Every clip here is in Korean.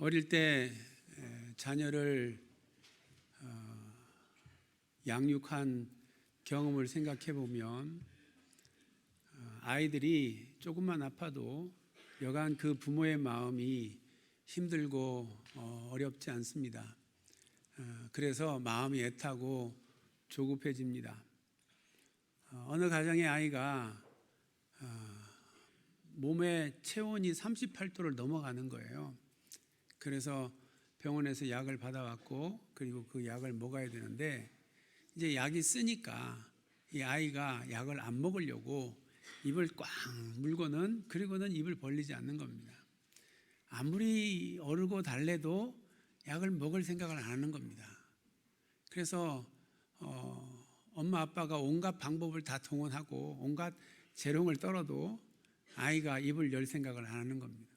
어릴 때 자녀를 양육한 경험을 생각해 보면 아이들이 조금만 아파도 여간 그 부모의 마음이 힘들고 어렵지 않습니다. 그래서 마음이 애타고 조급해집니다. 어느 가정의 아이가 몸의 체온이 38도를 넘어가는 거예요. 그래서 병원에서 약을 받아왔고, 그리고 그 약을 먹어야 되는데 이제 약이 쓰니까 이 아이가 약을 안 먹으려고 입을 꽉 물고는, 그리고는 입을 벌리지 않는 겁니다. 아무리 어르고 달래도 약을 먹을 생각을 안 하는 겁니다. 그래서 엄마 아빠가 온갖 방법을 다 동원하고 온갖 재롱을 떨어도 아이가 입을 열 생각을 안 하는 겁니다.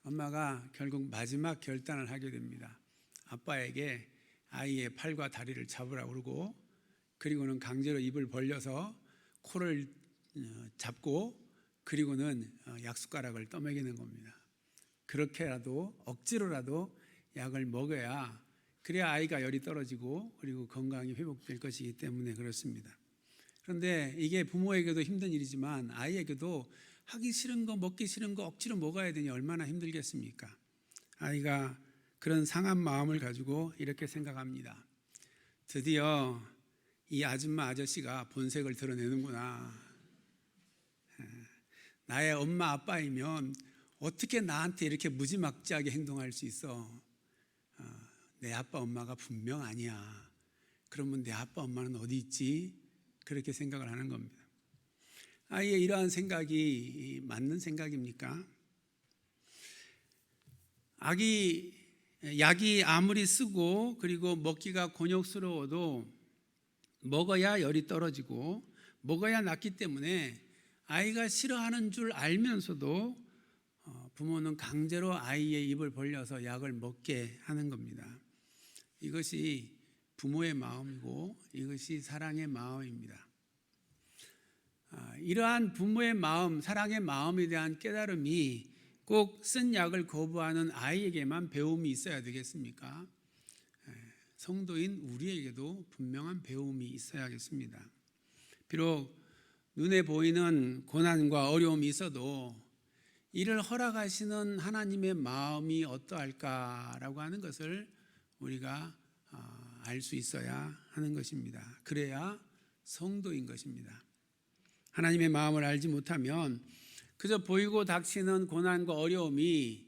엄마가 결국 마지막 결단을 하게 됩니다. 아빠에게 아이의 팔과 다리를 잡으라고 그러고, 그리고는 강제로 입을 벌려서 코를 잡고, 그리고는 약숟가락을 떠먹이는 겁니다. 그렇게라도 억지로라도 약을 먹어야, 그래야 아이가 열이 떨어지고 그리고 건강이 회복될 것이기 때문에 그렇습니다. 그런데 이게 부모에게도 힘든 일이지만 아이에게도 하기 싫은 거, 먹기 싫은 거 억지로 먹어야 되니 얼마나 힘들겠습니까? 아이가 그런 상한 마음을 가지고 이렇게 생각합니다. 드디어 이 아줌마 아저씨가 본색을 드러내는구나. 나의 엄마 아빠이면 어떻게 나한테 이렇게 무지막지하게 행동할 수 있어? 내 아빠 엄마가 분명 아니야. 그러면 내 아빠 엄마는 어디 있지? 그렇게 생각을 하는 겁니다. 아이의 이러한 생각이 맞는 생각입니까? 약이 아무리 쓰고 그리고 먹기가 곤욕스러워도 먹어야 열이 떨어지고 먹어야 낫기 때문에 아이가 싫어하는 줄 알면서도 부모는 강제로 아이의 입을 벌려서 약을 먹게 하는 겁니다. 이것이 부모의 마음이고 이것이 사랑의 마음입니다. 이러한 부모의 마음, 사랑의 마음에 대한 깨달음이 꼭 쓴 약을 거부하는 아이에게만 배움이 있어야 되겠습니까? 성도인 우리에게도 분명한 배움이 있어야겠습니다. 비록 눈에 보이는 고난과 어려움이 있어도 이를 허락하시는 하나님의 마음이 어떠할까라고 하는 것을 우리가 알 수 있어야 하는 것입니다. 그래야 성도인 것입니다. 하나님의 마음을 알지 못하면 그저 보이고 닥치는 고난과 어려움이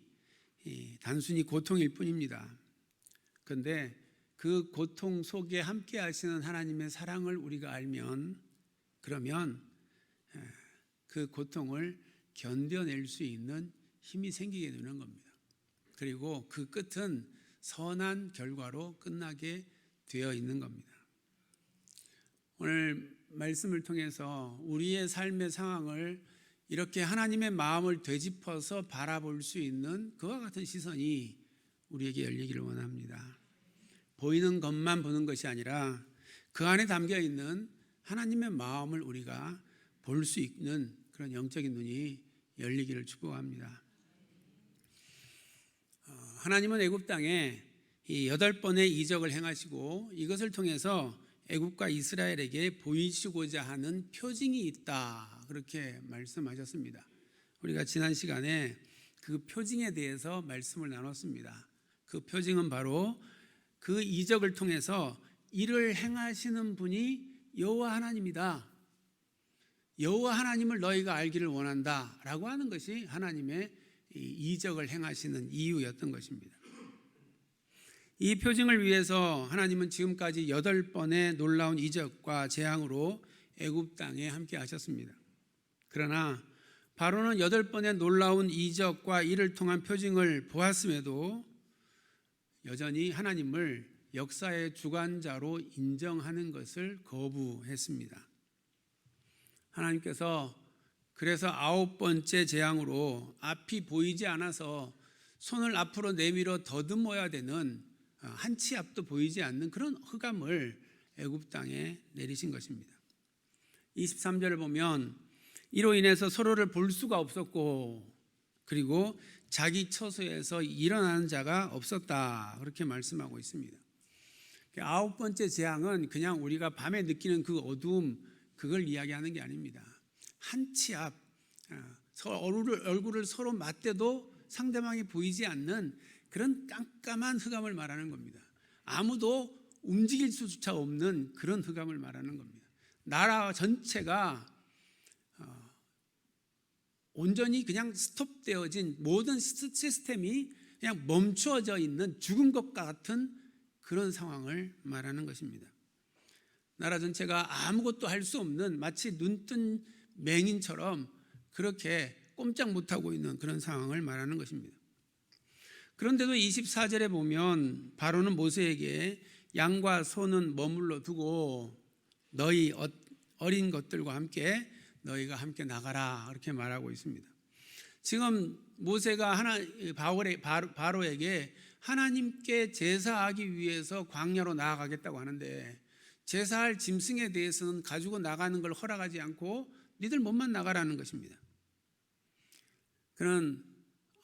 단순히 고통일 뿐입니다. 그런데 그 고통 속에 함께 하시는 하나님의 사랑을 우리가 알면, 그러면 그 고통을 견뎌낼 수 있는 힘이 생기게 되는 겁니다. 그리고 그 끝은 선한 결과로 끝나게 되어 있는 겁니다. 오늘 말씀을 통해서 우리의 삶의 상황을 이렇게 하나님의 마음을 되짚어서 바라볼 수 있는 그와 같은 시선이 우리에게 열리기를 원합니다. 보이는 것만 보는 것이 아니라 그 안에 담겨 있는 하나님의 마음을 우리가 볼 수 있는 그런 영적인 눈이 열리기를 축복합니다. 하나님은 애굽 땅에 이 8번의 이적을 행하시고 이것을 통해서 애굽과 이스라엘에게 보이시고자 하는 표징이 있다, 그렇게 말씀하셨습니다. 우리가 지난 시간에 그 표징에 대해서 말씀을 나눴습니다. 그 표징은 바로 그 이적을 통해서 이를 행하시는 분이 여호와 하나님이다, 여호와 하나님을 너희가 알기를 원한다 라고 하는 것이 하나님의 이적을 행하시는 이유였던 것입니다. 이 표징을 위해서 하나님은 지금까지 8번의 놀라운 이적과 재앙으로 애굽 땅에 함께 하셨습니다. 그러나 바로는 8번의 놀라운 이적과 이를 통한 표징을 보았음에도 여전히 하나님을 역사의 주관자로 인정하는 것을 거부했습니다. 하나님께서 그래서 9번째 재앙으로 앞이 보이지 않아서 손을 앞으로 내밀어 더듬어야 되는, 한 치 앞도 보이지 않는 그런 흑암을 애굽 땅에 내리신 것입니다. 23절을 보면 이로 인해서 서로를 볼 수가 없었고, 그리고 자기 처소에서 일어나는 자가 없었다. 그렇게 말씀하고 있습니다. 아홉 번째 재앙은 그냥 우리가 밤에 느끼는 그 어두움, 그걸 이야기하는 게 아닙니다. 한 치 앞, 얼굴을 서로 맞대도 상대방이 보이지 않는 그런 깜깜한 흑암을 말하는 겁니다. 아무도 움직일 수조차 없는 그런 흑암을 말하는 겁니다. 나라 전체가 온전히 그냥 스톱되어진 모든 시스템이 그냥 멈추어져 있는 죽은 것 같은 그런 상황을 말하는 것입니다. 나라 전체가 아무것도 할 수 없는 마치 눈뜬 맹인처럼 그렇게 꼼짝 못하고 있는 그런 상황을 말하는 것입니다. 그런데도 24절에 보면 바로는 모세에게 양과 소는 머물러 두고 너희 어린 것들과 함께 너희가 함께 나가라, 그렇게 말하고 있습니다. 지금 모세가 바로에게 하나님께 제사하기 위해서 광야로 나아가겠다고 하는데, 제사할 짐승에 대해서는 가지고 나가는 걸 허락하지 않고 니들 몸만 나가라는 것입니다. 그런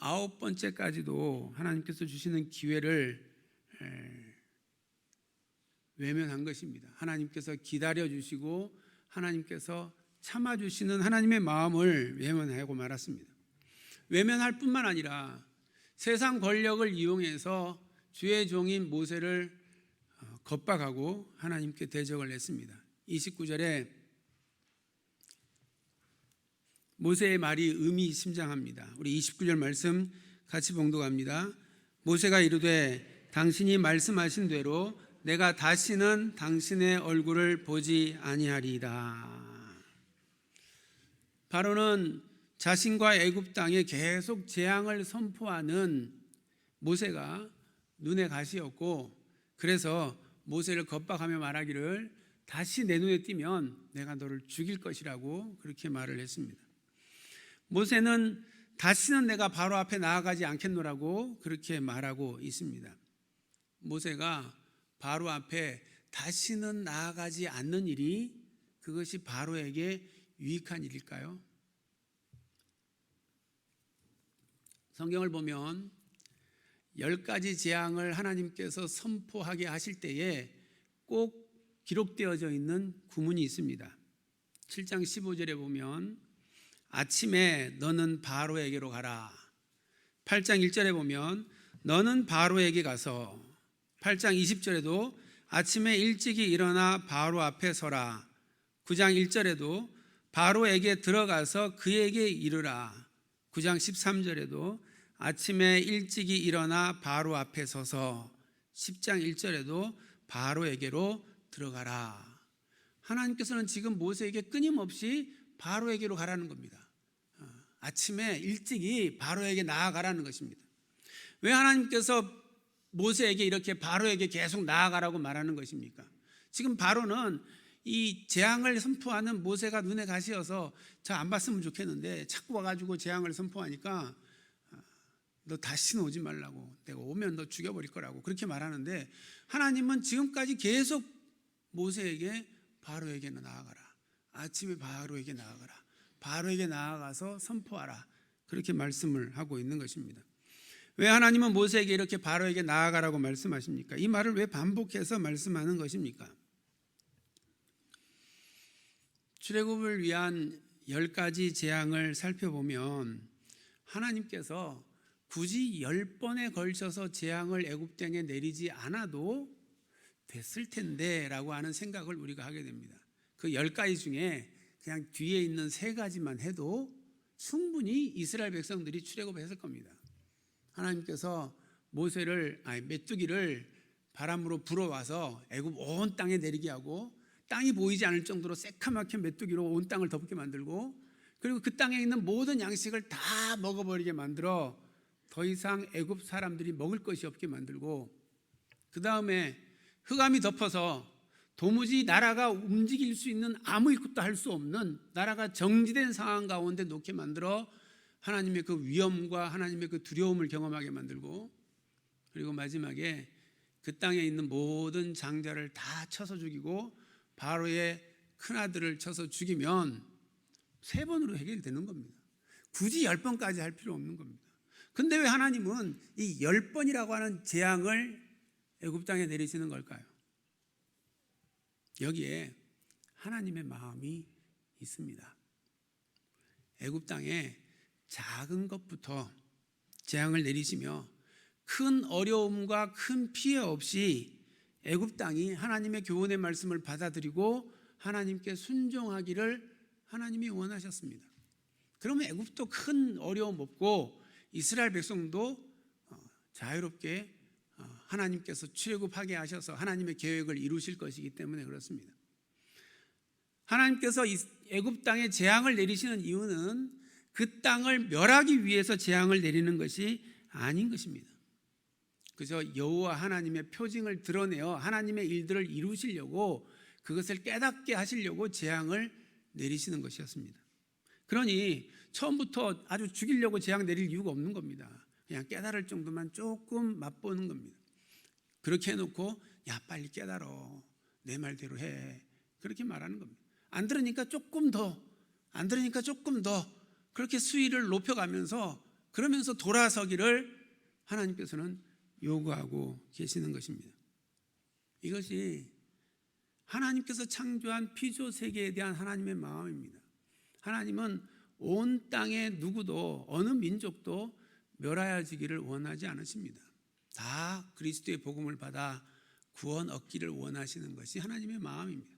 아홉 번째까지도 하나님께서 주시는 기회를 외면한 것입니다. 하나님께서 기다려주시고 하나님께서 참아주시는 하나님의 마음을 외면하고 말았습니다. 외면할 뿐만 아니라 세상 권력을 이용해서 주의 종인 모세를 겁박하고 하나님께 대적을 했습니다. 29절에 모세의 말이 의미심장합니다. 우리 29절 말씀 같이 봉독합니다. 모세가 이르되 당신이 말씀하신 대로 내가 다시는 당신의 얼굴을 보지 아니하리이다. 바로는 자신과 애굽 땅에 계속 재앙을 선포하는 모세가 눈에 가시였고, 그래서 모세를 겁박하며 말하기를 다시 내 눈에 띄면 내가 너를 죽일 것이라고 그렇게 말을 했습니다. 모세는 다시는 내가 바로 앞에 나아가지 않겠노라고 그렇게 말하고 있습니다. 모세가 바로 앞에 다시는 나아가지 않는 일이 그것이 바로에게 유익한 일일까요? 성경을 보면 10가지 재앙을 하나님께서 선포하게 하실 때에 꼭 기록되어져 있는 구문이 있습니다. 7장 15절에 보면 아침에 너는 바로에게로 가라. 8장 1절에 보면 너는 바로에게 가서, 8장 20절에도 아침에 일찍이 일어나 바로 앞에 서라. 9장 1절에도 바로에게 들어가서 그에게 이르라. 9장 13절에도 아침에 일찍이 일어나 바로 앞에 서서, 10장 1절에도 바로에게로 들어가라. 하나님께서는 지금 모세에게 끊임없이 바로에게로 가라는 겁니다. 아침에 일찍이 바로에게 나아가라는 것입니다. 왜 하나님께서 모세에게 이렇게 바로에게 계속 나아가라고 말하는 것입니까? 지금 바로는 이 재앙을 선포하는 모세가 눈에 가시어서 저 안 봤으면 좋겠는데 자꾸 와가지고 재앙을 선포하니까 너 다시는 오지 말라고, 내가 오면 너 죽여버릴 거라고 그렇게 말하는데, 하나님은 지금까지 계속 모세에게 바로에게 나아가라, 아침에 바로에게 나아가라, 바로에게 나아가서 선포하라, 그렇게 말씀을 하고 있는 것입니다. 왜 하나님은 모세에게 이렇게 바로에게 나아가라고 말씀하십니까? 이 말을 왜 반복해서 말씀하는 것입니까? 출애굽을 위한 10가지 재앙을 살펴보면 하나님께서 굳이 10번에 걸쳐서 재앙을 애굽 땅에 내리지 않아도 됐을 텐데 라고 하는 생각을 우리가 하게 됩니다. 그 10가지 중에 그냥 뒤에 있는 3가지만 해도 충분히 이스라엘 백성들이 출애굽했을 겁니다. 하나님께서 메뚜기를 바람으로 불어와서 애굽 온 땅에 내리게 하고, 땅이 보이지 않을 정도로 새카맣게 메뚜기로 온 땅을 덮게 만들고, 그리고 그 땅에 있는 모든 양식을 다 먹어버리게 만들어 더 이상 애굽 사람들이 먹을 것이 없게 만들고, 그 다음에 흑암이 덮어서 도무지 나라가 움직일 수 있는 아무것도 할 수 없는 나라가 정지된 상황 가운데 놓게 만들어 하나님의 그 위엄과 하나님의 그 두려움을 경험하게 만들고, 그리고 마지막에 그 땅에 있는 모든 장자를 다 쳐서 죽이고 바로의 큰아들을 쳐서 죽이면 3번으로 해결되는 겁니다. 굳이 10번까지 할 필요 없는 겁니다. 근데 왜 하나님은 이 10번이라고 하는 재앙을 애굽 땅에 내리시는 걸까요? 여기에 하나님의 마음이 있습니다. 애굽 땅에 작은 것부터 재앙을 내리시며 큰 어려움과 큰 피해 없이 애굽 땅이 하나님의 교훈의 말씀을 받아들이고 하나님께 순종하기를 하나님이 원하셨습니다. 그러면 애굽도 큰 어려움 없고 이스라엘 백성도 자유롭게 하나님께서 출애굽하게 하셔서 하나님의 계획을 이루실 것이기 때문에 그렇습니다. 하나님께서 애굽 땅에 재앙을 내리시는 이유는 그 땅을 멸하기 위해서 재앙을 내리는 것이 아닌 것입니다. 그저 여호와 하나님의 표징을 드러내어 하나님의 일들을 이루시려고, 그것을 깨닫게 하시려고 재앙을 내리시는 것이었습니다. 그러니 처음부터 아주 죽이려고 재앙 내릴 이유가 없는 겁니다. 그냥 깨달을 정도만 조금 맛보는 겁니다. 그렇게 해놓고 야 빨리 깨달어, 내 말대로 해, 그렇게 말하는 겁니다. 안 들으니까 조금 더, 안 들으니까 조금 더, 그렇게 수위를 높여가면서 그러면서 돌아서기를 하나님께서는 요구하고 계시는 것입니다. 이것이 하나님께서 창조한 피조 세계에 대한 하나님의 마음입니다. 하나님은 온 땅의 누구도, 어느 민족도 멸하여지기를 원하지 않으십니다. 다 그리스도의 복음을 받아 구원 얻기를 원하시는 것이 하나님의 마음입니다.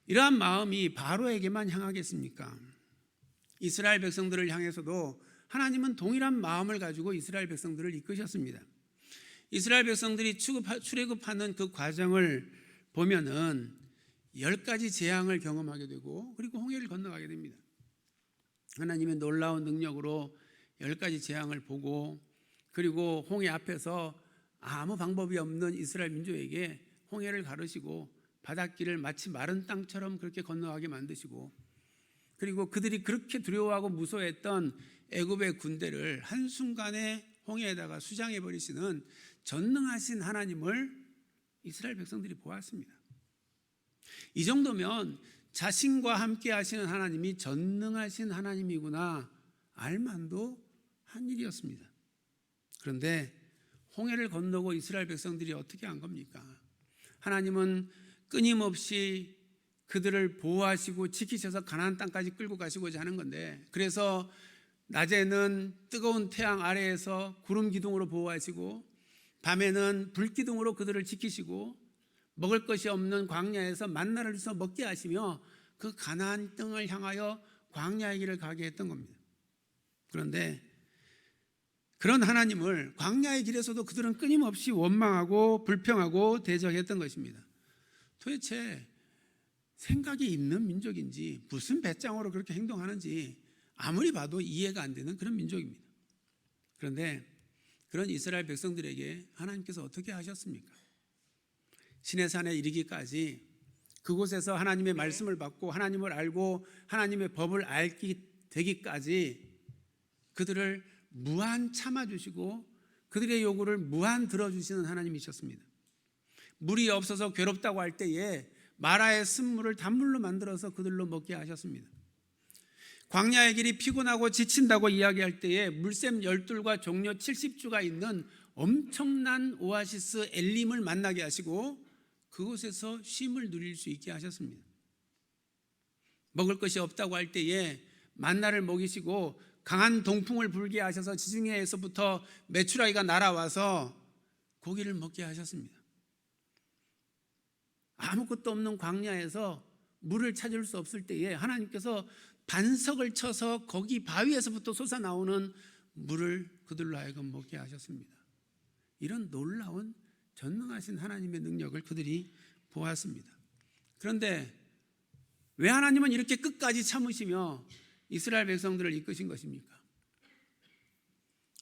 이러한 마음이 바로에게만 향하겠습니까? 이스라엘 백성들을 향해서도 하나님은 동일한 마음을 가지고 이스라엘 백성들을 이끄셨습니다. 이스라엘 백성들이 출애굽하는 그 과정을 보면은 10가지 재앙을 경험하게 되고, 그리고 홍해를 건너가게 됩니다. 하나님의 놀라운 능력으로 10가지 재앙을 보고, 그리고 홍해 앞에서 아무 방법이 없는 이스라엘 민족에게 홍해를 가르시고 바닷길을 마치 마른 땅처럼 그렇게 건너가게 만드시고, 그리고 그들이 그렇게 두려워하고 무서워했던 애굽의 군대를 한순간에 홍해에다가 수장해 버리시는 전능하신 하나님을 이스라엘 백성들이 보았습니다. 이 정도면 자신과 함께 하시는 하나님이 전능하신 하나님이구나 알만도 한 일이었습니다. 그런데 홍해를 건너고 이스라엘 백성들이 어떻게 한 겁니까? 하나님은 끊임없이 그들을 보호하시고 지키셔서 가나안 땅까지 끌고 가시고자 하는 건데, 그래서 낮에는 뜨거운 태양 아래에서 구름 기둥으로 보호하시고 밤에는 불 기둥으로 그들을 지키시고 먹을 것이 없는 광야에서 만나를 주셔서 먹게 하시며 그 가나안 땅을 향하여 광야의 길을 가게 했던 겁니다. 그런데 그런 하나님을 광야의 길에서도 그들은 끊임없이 원망하고 불평하고 대적했던 것입니다. 도대체 생각이 있는 민족인지 무슨 배짱으로 그렇게 행동하는지 아무리 봐도 이해가 안 되는 그런 민족입니다. 그런데 그런 이스라엘 백성들에게 하나님께서 어떻게 하셨습니까? 시내산에 이르기까지 그곳에서 하나님의 말씀을 받고 하나님을 알고 하나님의 법을 알게 되기까지 그들을 무한 참아주시고 그들의 요구를 무한 들어주시는 하나님이셨습니다. 물이 없어서 괴롭다고 할 때에 마라의 쓴물을 단물로 만들어서 그들로 먹게 하셨습니다. 광야의 길이 피곤하고 지친다고 이야기할 때에 물샘 12과 종려 70주가 있는 엄청난 오아시스 엘림을 만나게 하시고 그곳에서 쉼을 누릴 수 있게 하셨습니다. 먹을 것이 없다고 할 때에 만나를 먹이시고 강한 동풍을 불게 하셔서 지중해에서부터 메추라기가 날아와서 고기를 먹게 하셨습니다. 아무것도 없는 광야에서 물을 찾을 수 없을 때에 하나님께서 반석을 쳐서 거기 바위에서부터 솟아나오는 물을 그들로 하여금 먹게 하셨습니다. 이런 놀라운 전능하신 하나님의 능력을 그들이 보았습니다. 그런데 왜 하나님은 이렇게 끝까지 참으시며 이스라엘 백성들을 이끄신 것입니까?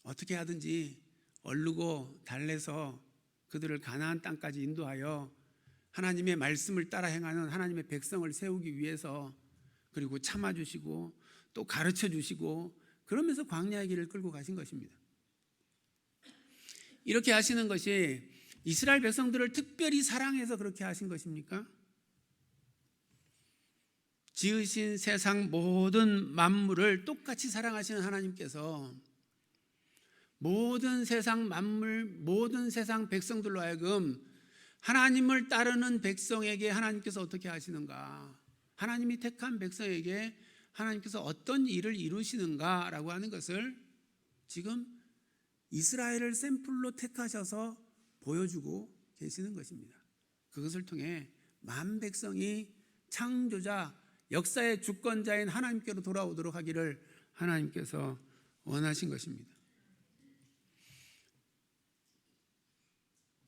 어떻게 하든지 얼르고 달래서 그들을 가나안 땅까지 인도하여 하나님의 말씀을 따라 행하는 하나님의 백성을 세우기 위해서, 그리고 참아주시고 또 가르쳐주시고 그러면서 광야의 길을 끌고 가신 것입니다. 이렇게 하시는 것이 이스라엘 백성들을 특별히 사랑해서 그렇게 하신 것입니까? 지으신 세상 모든 만물을 똑같이 사랑하시는 하나님께서 모든 세상 만물, 모든 세상 백성들로 하여금 하나님을 따르는 백성에게 하나님께서 어떻게 하시는가, 하나님이 택한 백성에게 하나님께서 어떤 일을 이루시는가라고 하는 것을 지금 이스라엘을 샘플로 택하셔서 보여주고 계시는 것입니다. 그것을 통해 만 백성이 창조자, 역사의 주권자인 하나님께로 돌아오도록 하기를 하나님께서 원하신 것입니다.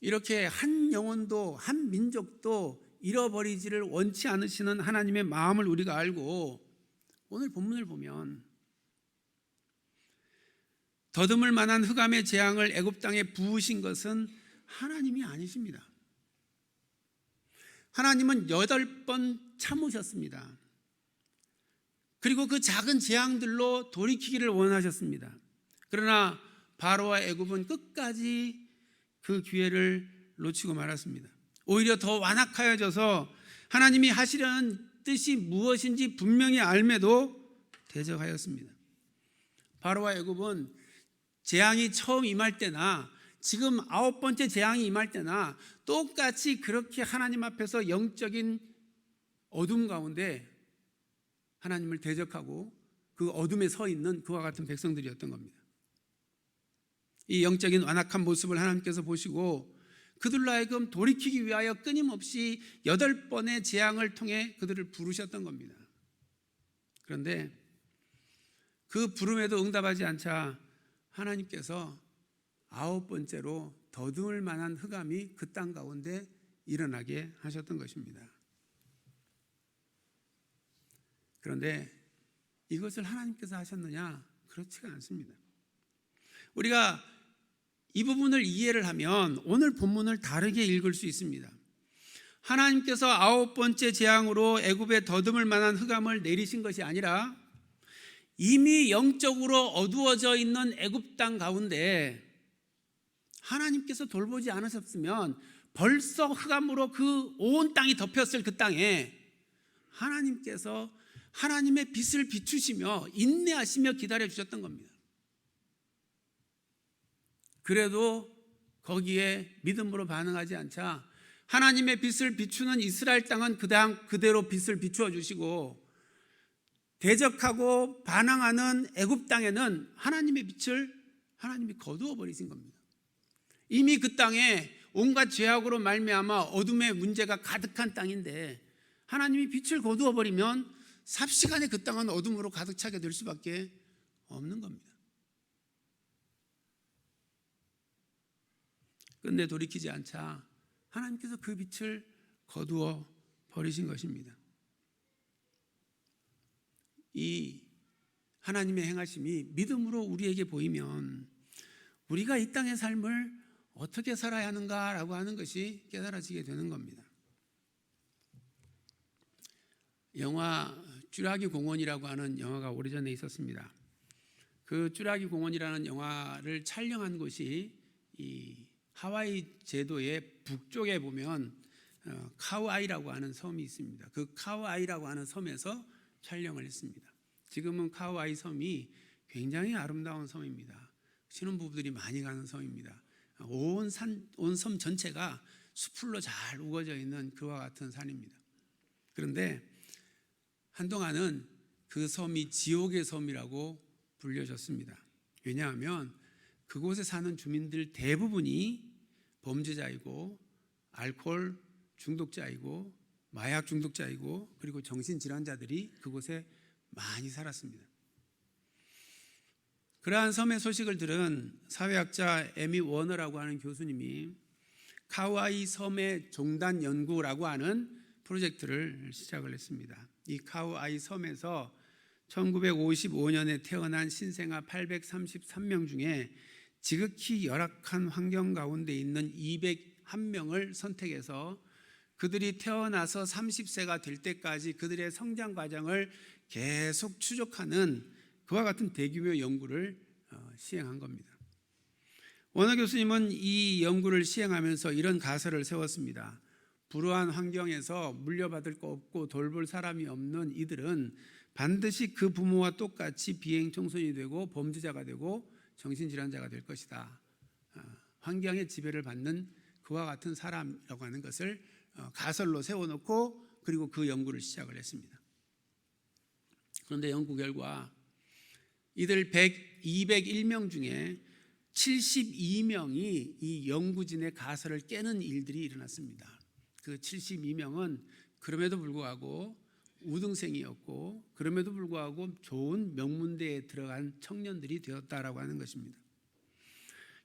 이렇게 한 영혼도 한 민족도 잃어버리지를 원치 않으시는 하나님의 마음을 우리가 알고 오늘 본문을 보면 더듬을 만한 흑암의 재앙을 애굽 땅에 부으신 것은 하나님이 아니십니다. 하나님은 8번 참으셨습니다. 그리고 그 작은 재앙들로 돌이키기를 원하셨습니다. 그러나 바로와 애굽은 끝까지 그 기회를 놓치고 말았습니다. 오히려 더 완악하여져서 하나님이 하시려는 뜻이 무엇인지 분명히 알매도 대적하였습니다. 바로와 애굽은 재앙이 처음 임할 때나 지금 9번째 재앙이 임할 때나 똑같이 그렇게 하나님 앞에서 영적인 어둠 가운데 하나님을 대적하고 그 어둠에 서 있는 그와 같은 백성들이었던 겁니다. 이 영적인 완악한 모습을 하나님께서 보시고 그들로 하여금 돌이키기 위하여 끊임없이 8번의 재앙을 통해 그들을 부르셨던 겁니다. 그런데 그 부름에도 응답하지 않자 하나님께서 9번째로 더듬을 만한 흑암이 그 땅 가운데 일어나게 하셨던 것입니다. 그런데 이것을 하나님께서 하셨느냐? 그렇지가 않습니다. 우리가 이 부분을 이해를 하면 오늘 본문을 다르게 읽을 수 있습니다. 하나님께서 9번째 재앙으로 애굽에 더듬을 만한 흑암을 내리신 것이 아니라 이미 영적으로 어두워져 있는 애굽 땅 가운데 하나님께서 돌보지 않으셨으면 벌써 흑암으로 그 온 땅이 덮였을 그 땅에 하나님께서 하나님의 빛을 비추시며 인내하시며 기다려 주셨던 겁니다. 그래도 거기에 믿음으로 반응하지 않자 하나님의 빛을 비추는 이스라엘 땅은 그대로 빛을 비추어 주시고 대적하고 반항하는 애굽 땅에는 하나님의 빛을 하나님이 거두어 버리신 겁니다. 이미 그 땅에 온갖 죄악으로 말미암아 어둠의 문제가 가득한 땅인데 하나님이 빛을 거두어 버리면 삽시간에 그 땅은 어둠으로 가득 차게 될 수밖에 없는 겁니다. 끝내 돌이키지 않자 하나님께서 그 빛을 거두어 버리신 것입니다. 이 하나님의 행하심이 믿음으로 우리에게 보이면 우리가 이 땅의 삶을 어떻게 살아야 하는가라고 하는 것이 깨달아지게 되는 겁니다. 영화 쭈라기 공원이라고 하는 영화가 오래전에 있었습니다. 그 쭈라기 공원이라는 영화를 촬영한 곳이 이 하와이 제도의 북쪽에 보면 카우아이라고 하는 섬이 있습니다. 그 카우아이라고 하는 섬에서 촬영을 했습니다. 지금은 카우아이 섬이 굉장히 아름다운 섬입니다. 신혼부부들이 많이 가는 섬입니다. 온 섬 전체가 수풀로 잘 우거져 있는 그와 같은 산입니다. 그런데 한동안은 그 섬이 지옥의 섬이라고 불려졌습니다. 왜냐하면 그곳에 사는 주민들 대부분이 범죄자이고 알코올 중독자이고 마약 중독자이고 그리고 정신질환자들이 그곳에 많이 살았습니다. 그러한 섬의 소식을 들은 사회학자 에미 워너라고 하는 교수님이 카우아이 섬의 종단 연구라고 하는 프로젝트를 시작을 했습니다. 이 카우아이 섬에서 1955년에 태어난 신생아 833명 중에 지극히 열악한 환경 가운데 있는 201명을 선택해서 그들이 태어나서 30세가 될 때까지 그들의 성장 과정을 계속 추적하는 그와 같은 대규모 연구를 시행한 겁니다. 워너 교수님은 이 연구를 시행하면서 이런 가설을 세웠습니다. 불우한 환경에서 물려받을 거 없고 돌볼 사람이 없는 이들은 반드시 그 부모와 똑같이 비행 청소년이 되고 범죄자가 되고 정신질환자가 될 것이다. 환경의 지배를 받는 그와 같은 사람이라고 하는 것을 가설로 세워놓고 그리고 그 연구를 시작을 했습니다. 그런데 연구 결과 이들 201명 중에 72명이 이 연구진의 가설을 깨는 일들이 일어났습니다. 그 72명은 그럼에도 불구하고 우등생이었고 그럼에도 불구하고 좋은 명문대에 들어간 청년들이 되었다라고 하는 것입니다.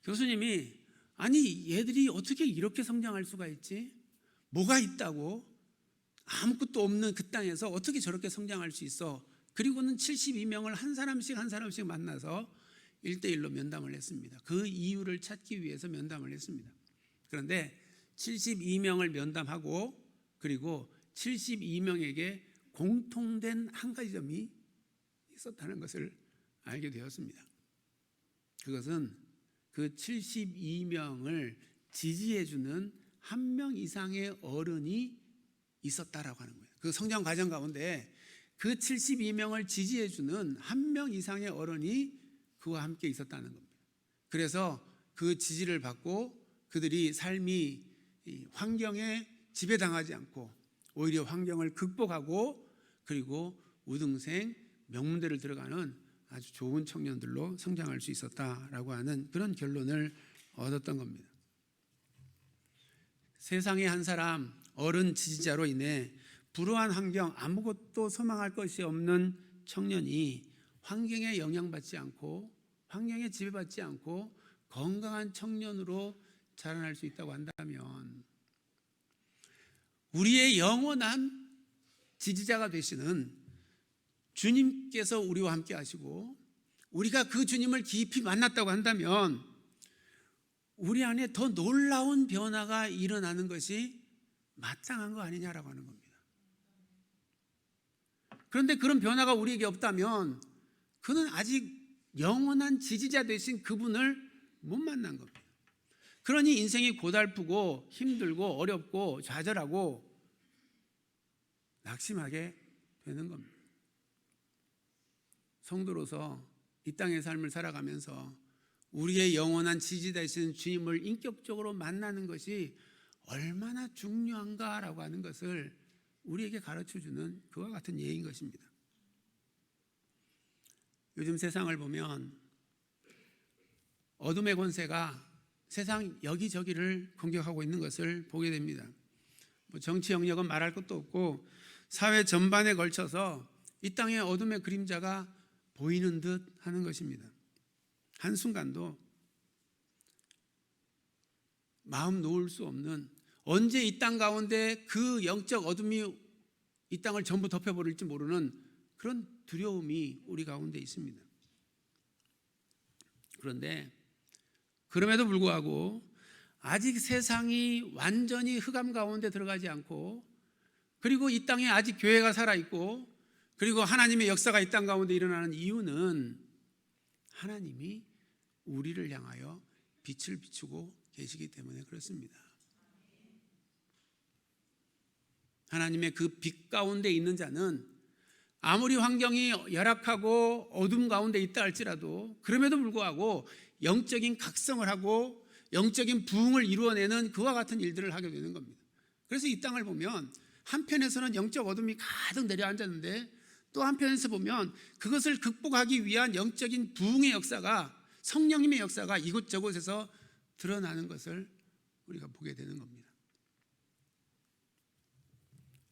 교수님이 아니 얘들이 어떻게 이렇게 성장할 수가 있지? 뭐가 있다고? 아무것도 없는 그 땅에서 어떻게 저렇게 성장할 수 있어? 그리고는 72명을 한 사람씩 만나서 1대1로 면담을 했습니다. 그 이유를 찾기 위해서 면담을 했습니다. 그런데 72명을 면담하고 그리고 72명에게 공통된 한 가지 점이 있었다는 것을 알게 되었습니다. 그것은 그 72명을 지지해주는 한 명 이상의 어른이 있었다라고 하는 거예요. 그 성장 과정 가운데 그 72명을 지지해주는 한 명 이상의 어른이 그와 함께 있었다는 겁니다. 그래서 그 지지를 받고 그들이 삶이 환경에 지배당하지 않고 오히려 환경을 극복하고 그리고 우등생 명문대를 들어가는 아주 좋은 청년들로 성장할 수 있었다라고 하는 그런 결론을 얻었던 겁니다. 세상의 한 사람 어른 지지자로 인해 불우한 환경, 아무것도 소망할 것이 없는 청년이 환경에 영향받지 않고 환경에 지배받지 않고 건강한 청년으로 자라날 수 있다고 한다면 우리의 영원한 지지자가 되시는 주님께서 우리와 함께 하시고 우리가 그 주님을 깊이 만났다고 한다면 우리 안에 더 놀라운 변화가 일어나는 것이 마땅한 거 아니냐라고 하는 겁니다. 그런데 그런 변화가 우리에게 없다면 그는 아직 영원한 지지자 되신 그분을 못 만난 겁니다. 그러니 인생이 고달프고 힘들고 어렵고 좌절하고 낙심하게 되는 겁니다. 성도로서 이 땅의 삶을 살아가면서 우리의 영원한 지지자 되신 주님을 인격적으로 만나는 것이 얼마나 중요한가라고 하는 것을 우리에게 가르쳐주는 그와 같은 예인 것입니다. 요즘 세상을 보면 어둠의 권세가 세상 여기저기를 공격하고 있는 것을 보게 됩니다. 정치 영역은 말할 것도 없고 사회 전반에 걸쳐서 이 땅의 어둠의 그림자가 보이는 듯 하는 것입니다. 한순간도 마음 놓을 수 없는 언제 이 땅 가운데 그 영적 어둠이 이 땅을 전부 덮여버릴지 모르는 그런 두려움이 우리 가운데 있습니다. 그런데 그럼에도 불구하고 아직 세상이 완전히 흑암 가운데 들어가지 않고 그리고 이 땅에 아직 교회가 살아있고 그리고 하나님의 역사가 이 땅 가운데 일어나는 이유는 하나님이 우리를 향하여 빛을 비추고 계시기 때문에 그렇습니다. 하나님의 그 빛 가운데 있는 자는 아무리 환경이 열악하고 어둠 가운데 있다 할지라도 그럼에도 불구하고 영적인 각성을 하고 영적인 부흥을 이루어내는 그와 같은 일들을 하게 되는 겁니다. 그래서 이 땅을 보면 한편에서는 영적 어둠이 가득 내려앉았는데 또 한편에서 보면 그것을 극복하기 위한 영적인 부흥의 역사가 성령님의 역사가 이곳저곳에서 드러나는 것을 우리가 보게 되는 겁니다.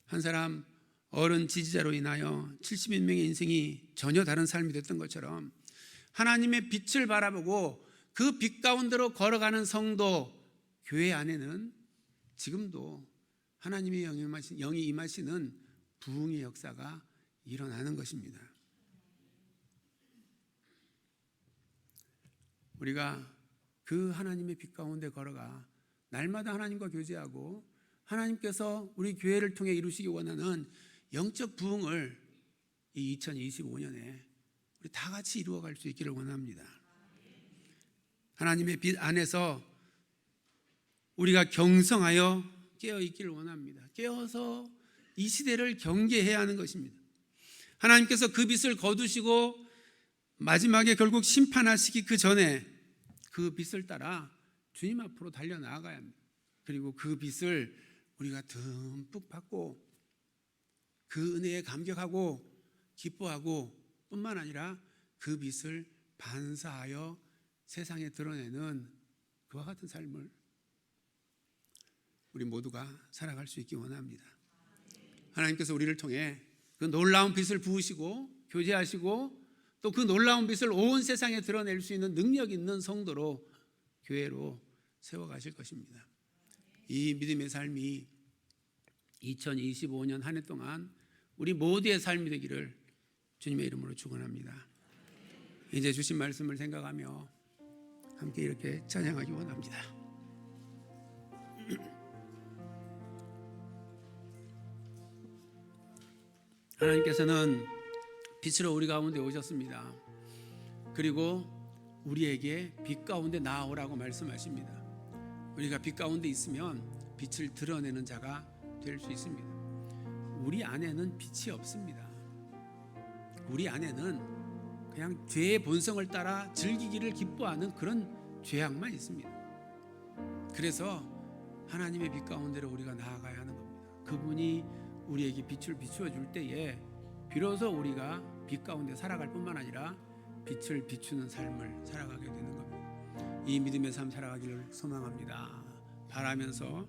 한 사람 어른 지지자로 인하여 71명의 인생이 전혀 다른 삶이 됐던 것처럼 하나님의 빛을 바라보고 그 빛 가운데로 걸어가는 성도 교회 안에는 지금도 하나님의 영이 임하시는 부흥의 역사가 일어나는 것입니다. 우리가 그 하나님의 빛 가운데 걸어가 날마다 하나님과 교제하고 하나님께서 우리 교회를 통해 이루시기 원하는 영적 부흥을 이 2025년에 우리 다 같이 이루어갈 수 있기를 원합니다. 하나님의 빛 안에서 우리가 경성하여 깨어 있기를 원합니다. 깨어서 이 시대를 경계해야 하는 것입니다. 하나님께서 그 빛을 거두시고 마지막에 결국 심판하시기 그 전에 그 빛을 따라 주님 앞으로 달려나가야 합니다. 그리고 그 빛을 우리가 듬뿍 받고 그 은혜에 감격하고 기뻐하고 뿐만 아니라 그 빛을 반사하여 세상에 드러내는 그와 같은 삶을 우리 모두가 살아갈 수 있기 원합니다. 하나님께서 우리를 통해 그 놀라운 빛을 부으시고 교제하시고 또 그 놀라운 빛을 온 세상에 드러낼 수 있는 능력 있는 성도로 교회로 세워가실 것입니다. 이 믿음의 삶이 2025년 한 해 동안 우리 모두의 삶이 되기를 주님의 이름으로 축원합니다. 이제 주신 말씀을 생각하며 함께 이렇게 찬양하기 원합니다. 하나님께서는 빛으로 우리 가운데 오셨습니다. 그리고 우리에게 빛 가운데 나아오라고 말씀하십니다. 우리가 빛 가운데 있으면 빛을 드러내는 자가 될 수 있습니다. 우리 안에는 빛이 없습니다. 우리 안에는 그냥 죄의 본성을 따라 즐기기를 기뻐하는 그런 죄악만 있습니다. 그래서 하나님의 빛 가운데로 우리가 나아가야 하는 겁니다. 그분이 우리에게 빛을 비추어 줄 때에 비로소 우리가 빛 가운데 살아갈 뿐만 아니라 빛을 비추는 삶을 살아가게 되는 겁니다. 이 믿음의 삶 살아가기를 소망합니다. 바라면서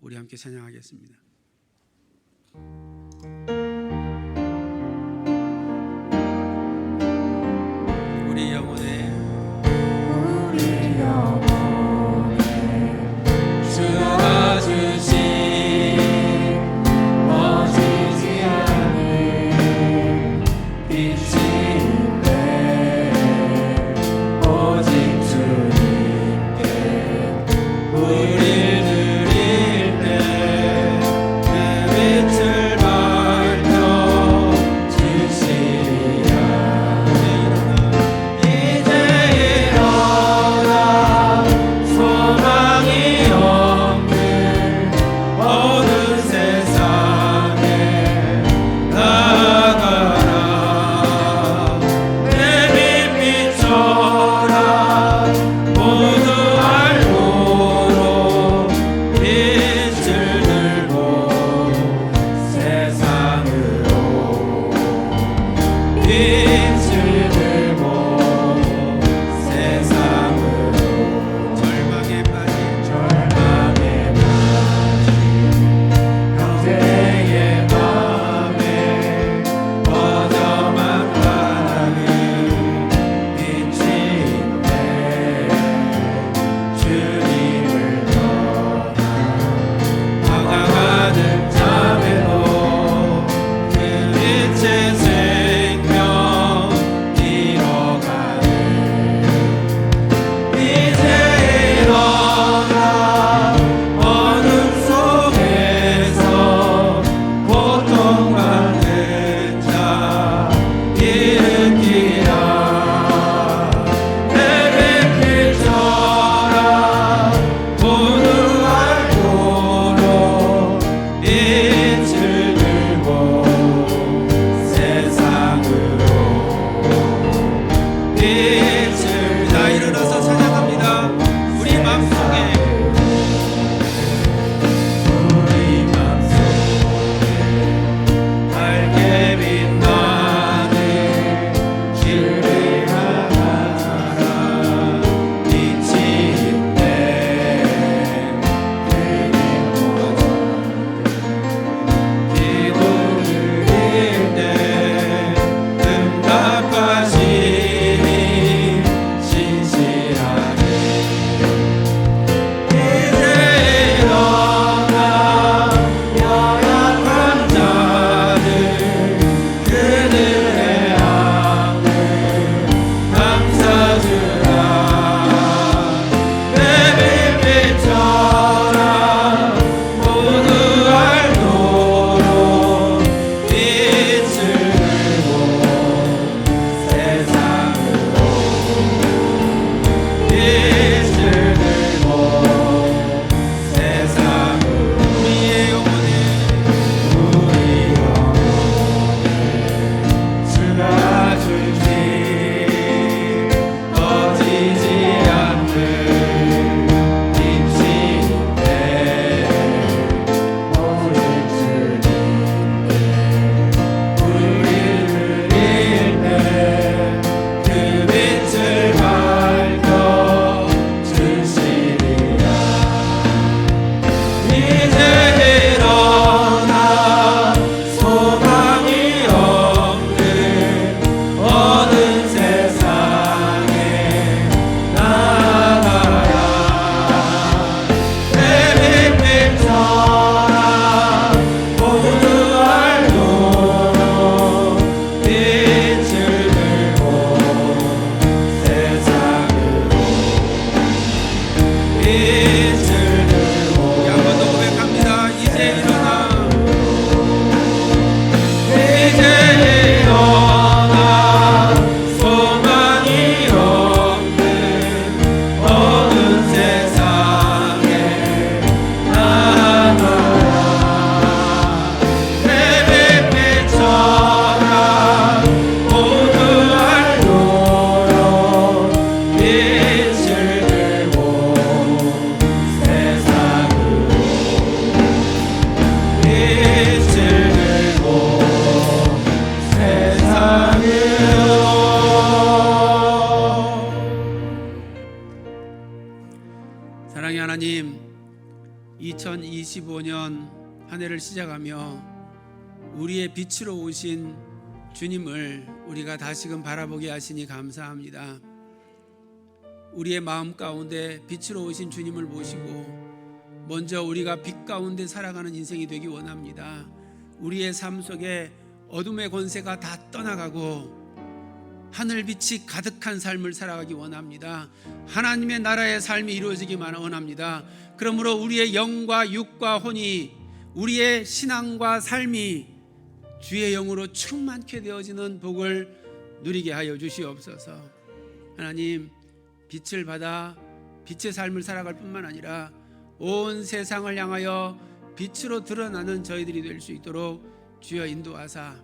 우리 함께 찬양하겠습니다. 우리 영혼에 주가 주신 꺼지지 않는 빛인데 오직 주님께 우리를 드릴 때 그 빛을 밝혀 주시리라. 이제 일어나 소망이 없는 어느 세상에 나아가라. 내 빛 비춰라. 모두 알고로 빛을 들고 세상으로 빛을 들고 세상으로 절망에 빠진 형제의 맘에 어저만 바라는 빛인데 주님을 떠나 화가 가득 잠에도 그 빛의 생명 잃어가네. 이제 일어나 어둠 속에서 고통받는 자 일으키라. 내 빛 비춰라. 모두 알고로 빛을 들고 세상으로 빛을 다 일어나서 찬양합니다. 사랑의 하나님, 2025년 한 해를 시작하며 우리의 빛으로 오신 주님을 우리가 다시금 바라보게 하시니 감사합니다. 우리의 마음 가운데 빛으로 오신 주님을 모시고 먼저 우리가 빛 가운데 살아가는 인생이 되기 원합니다. 우리의 삶 속에 어둠의 권세가 다 떠나가고 하늘빛이 가득한 삶을 살아가기 원합니다. 하나님의 나라의 삶이 이루어지기만 원합니다. 그러므로 우리의 영과 육과 혼이, 우리의 신앙과 삶이 주의 영으로 충만케 되어지는 복을 누리게 하여 주시옵소서. 하나님, 빛을 받아 빛의 삶을 살아갈 뿐만 아니라 온 세상을 향하여 빛으로 드러나는 저희들이 될 수 있도록 주여 인도하사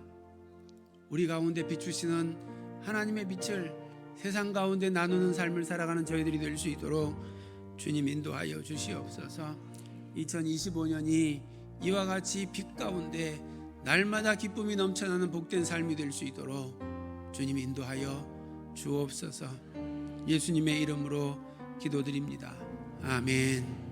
우리 가운데 비추시는 하나님의 빛을 세상 가운데 나누는 삶을 살아가는 저희들이 될 수 있도록 주님 인도하여 주시옵소서. 2025년이 이와 같이 빛 가운데 날마다 기쁨이 넘쳐나는 복된 삶이 될 수 있도록 주님 인도하여 주옵소서. 예수님의 이름으로 기도드립니다. 아멘.